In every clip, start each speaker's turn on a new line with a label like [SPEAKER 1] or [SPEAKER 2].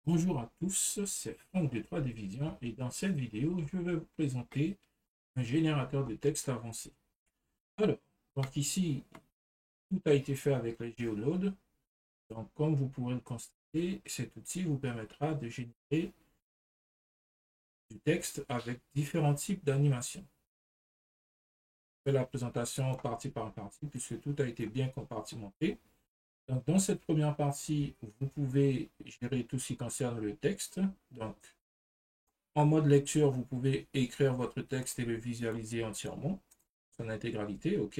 [SPEAKER 1] Bonjour à tous, c'est Franck de 3D Vision et dans cette vidéo, je vais vous présenter un générateur de texte avancé. Alors, donc ici, tout a été fait avec les GeoNode. Donc, comme vous pourrez le constater, cet outil vous permettra de générer du texte avec différents types d'animations. Je fais la présentation partie par partie puisque tout a été bien compartimenté. Donc, dans cette première partie, vous pouvez gérer tout ce qui concerne le texte. Donc, en mode lecture, vous pouvez écrire votre texte et le visualiser entièrement, son intégralité, OK.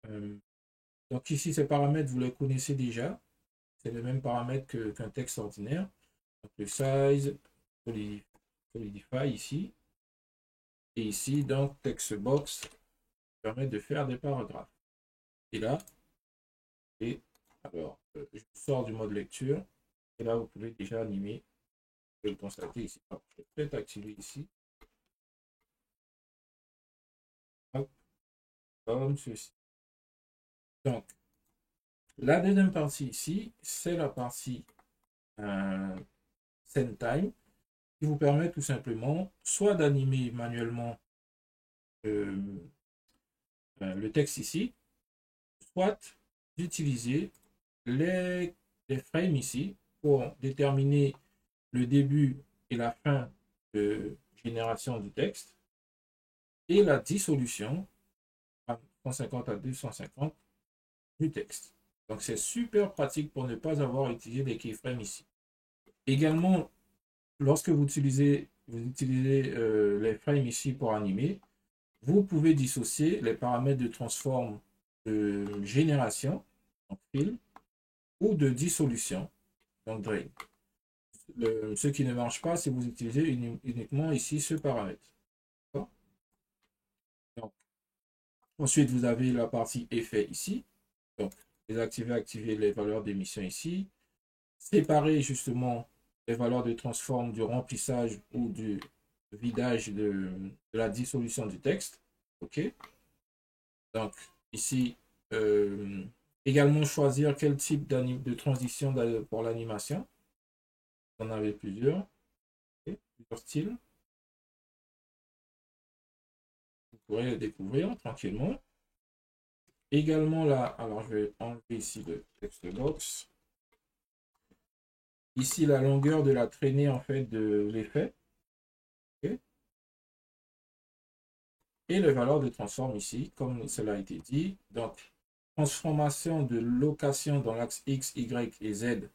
[SPEAKER 1] Euh, donc ici, ces paramètres, vous les connaissez déjà. C'est le même paramètre qu'un texte ordinaire. Donc le size, solidify ici. Et ici, donc, textbox permet de faire des paragraphes. Et là, et alors, je sors du mode lecture. Et là, vous pouvez déjà animer. Vous pouvez le constater ici. Alors, je vais peut-être activer ici. Hop, comme ceci. Donc, la deuxième partie ici, c'est la partie send time qui vous permet tout simplement soit d'animer manuellement euh, le texte ici, soit d'utiliser les, les frames ici pour déterminer le début et la fin de génération du texte et la dissolution à 150 à 250 du texte. Donc c'est super pratique pour ne pas avoir utilisé des keyframes ici. Également, lorsque vous utilisez les frames ici pour animer, vous pouvez dissocier les paramètres de transform de génération, donc fill, ou de dissolution, donc drain. Ce qui ne marche pas si vous utilisez uniquement ici ce paramètre. Donc, ensuite, vous avez la partie effet ici. Donc, désactiver, activer les valeurs d'émission ici. Séparer justement les valeurs de transform du remplissage ou du vidage de la dissolution du texte. OK. Donc, ici, euh, également choisir quel type de transition pour l'animation. Vous en avez plusieurs. Okay. Plusieurs styles. Vous pourrez les découvrir tranquillement. Également là, alors je vais enlever ici le text box. Ici, la longueur de la traînée en fait de l'effet. Okay. Et les valeurs de transform ici, comme cela a été dit. Donc, transformation de location dans l'axe X, Y et Z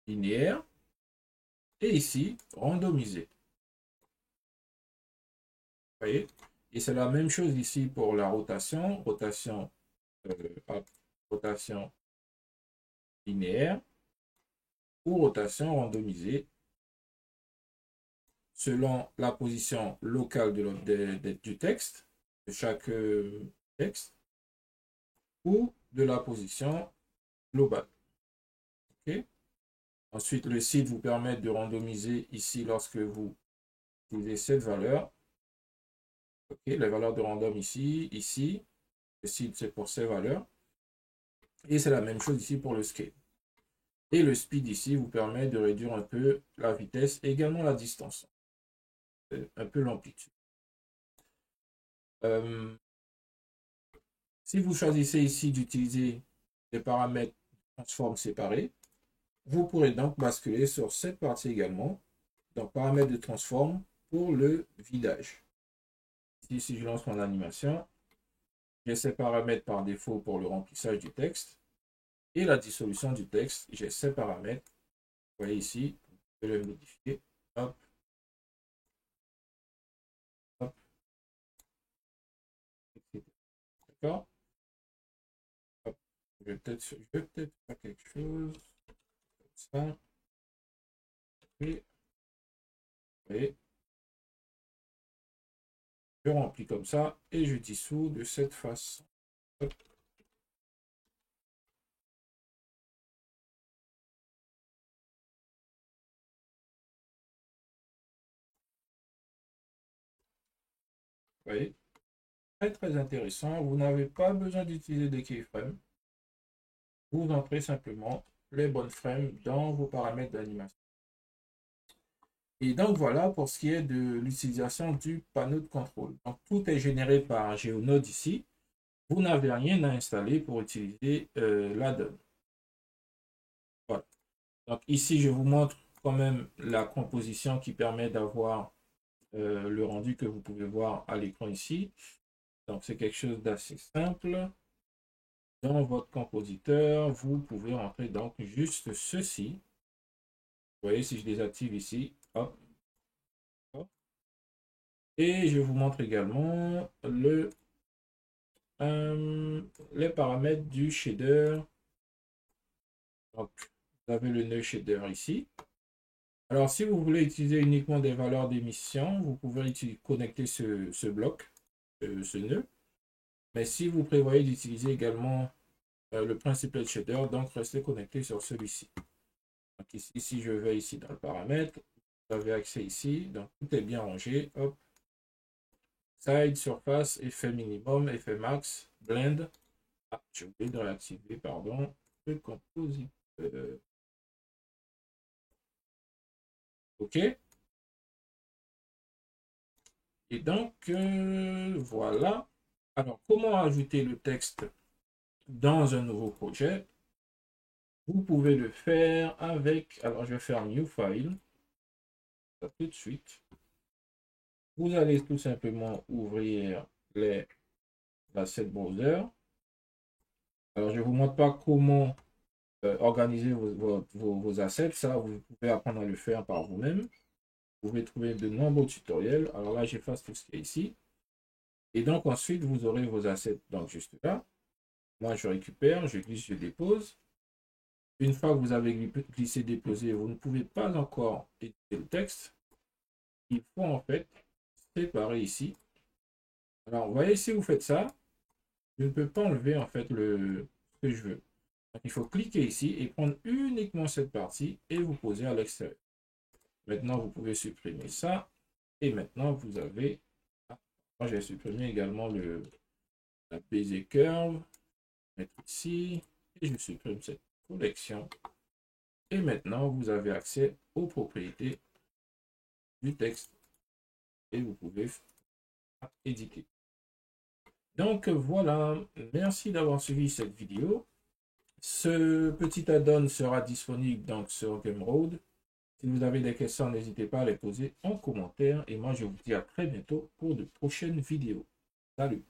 [SPEAKER 1] linéaire. Et ici, randomiser. Vous voyez? Et c'est la même chose ici pour la rotation. Rotation linéaire ou rotation randomisée selon la position locale du texte, de chaque texte, ou de la position globale. Okay. Ensuite, le seed vous permet de randomiser ici lorsque vous utilisez cette valeur. Okay. Les valeurs de random ici, ici. Le seed, c'est pour ces valeurs. Et c'est la même chose ici pour le scale. Et le speed ici vous permet de réduire un peu la vitesse et également la distance. Un peu l'amplitude. Si vous choisissez ici d'utiliser des paramètres transform séparés, vous pourrez donc basculer sur cette partie également, dans paramètres de transform pour le vidage. Ici, si je lance mon animation, j'ai ces paramètres par défaut pour le remplissage du texte et la dissolution du texte, j'ai ces paramètres. Vous voyez ici, je vais le modifier. Hop, hop, etc. D'accord? Je vais peut-être faire quelque chose comme ça. Et je remplis comme ça et je dissous de cette façon. Hop. Vous voyez, très intéressant. Vous n'avez pas besoin d'utiliser des keyframes. Vous entrez simplement les bonnes frames dans vos paramètres d'animation. Et donc voilà pour ce qui est de l'utilisation du panneau de contrôle. Donc tout est généré par GeoNode ici. Vous n'avez rien à installer pour utiliser l'add-on. Voilà. Donc ici, je vous montre quand même la composition qui permet d'avoir le rendu que vous pouvez voir à l'écran ici. Donc c'est quelque chose d'assez simple. Dans votre compositeur, vous pouvez rentrer donc juste ceci. Vous voyez, si je désactive ici, hop, hop. Et je vous montre également les paramètres du shader. Donc, vous avez le nœud shader ici. Alors, si vous voulez utiliser uniquement des valeurs d'émission, vous pouvez connecter ce bloc, ce nœud. Mais si vous prévoyez d'utiliser également le principal shader, donc restez connecté sur celui-ci. Ici, si je vais ici dans le paramètre, vous avez accès ici, donc tout est bien rangé. Hop. Side, surface, effet minimum, effet max, blend. Ah, j'ai oublié de réactiver, pardon, le compositeur. OK. Et donc, voilà. Alors, comment ajouter le texte dans un nouveau projet? Vous pouvez le faire avec, alors je vais faire New File, ça tout de suite. Vous allez tout simplement ouvrir l'asset browser. Alors, je ne vous montre pas comment organiser vos assets. Ça, vous pouvez apprendre à le faire par vous-même. Vous pouvez trouver de nombreux tutoriels. Alors là, j'efface tout ce qui est ici. Et donc, ensuite, vous aurez vos assets donc juste là. Moi, je récupère, je glisse, je dépose. Une fois que vous avez glissé, déposé, vous ne pouvez pas encore éditer le texte. Il faut en fait séparer ici. Alors, vous voyez, si vous faites ça, je ne peux pas enlever en fait ce que je veux. Donc, il faut cliquer ici et prendre uniquement cette partie et vous poser à l'extérieur. Maintenant, vous pouvez supprimer ça. Et maintenant, vous avez... Moi, j'ai supprimé également la baiser curve. Mettre ici. Et je supprime cette collection. Et maintenant, vous avez accès aux propriétés du texte. Et vous pouvez éditer. Donc, voilà. Merci d'avoir suivi cette vidéo. Ce petit add-on sera disponible donc sur Gumroad. Si vous avez des questions, n'hésitez pas à les poser en commentaire. Et moi, je vous dis à très bientôt pour de prochaines vidéos. Salut!